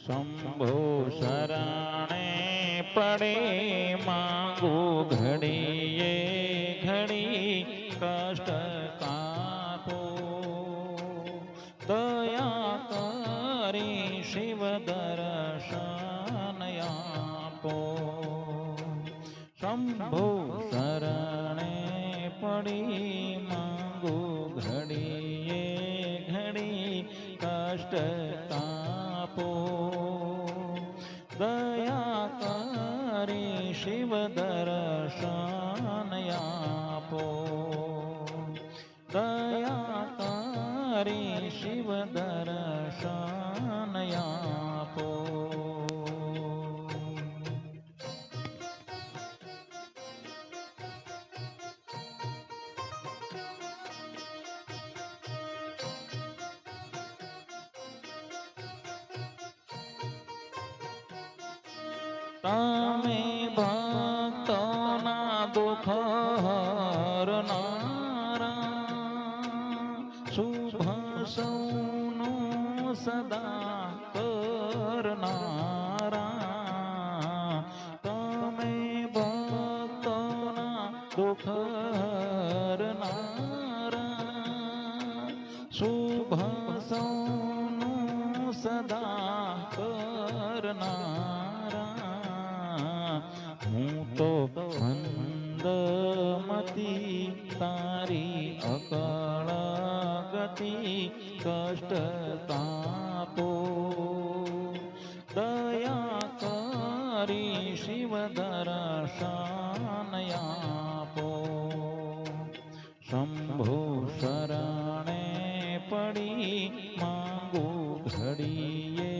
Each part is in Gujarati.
શંભો શરણે પડે માંગુ ઘડીએ ઘડી કષ્ટ કાપો દયા કરી શિવ દર્શન આપો શંભો શરણે પડી માંગુ ઘડીએ ઘડી કષ્ટ કાપો દયા કરી શિવ દર્શન આપો દયા કરી શિવ દર્શન આપો તમે ભક્તોના દુઃખ હરનારા શુભ સૌનું સદા કરનારા તમે ભક્તોના દુઃખ હરનારા શુભ સૌનું સદા કરનારા હું તો મંદમતી તારી અકળ ગતિ કષ્ટ તાપો દયા કરી શિવ દર્શન આપો શંભો શરણે પડી માંગુ ઘડીએ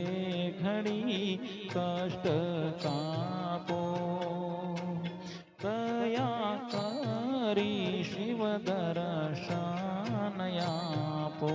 ઘડી કષ્ટ કાપો દયા કરી શિવ દર્શન આપો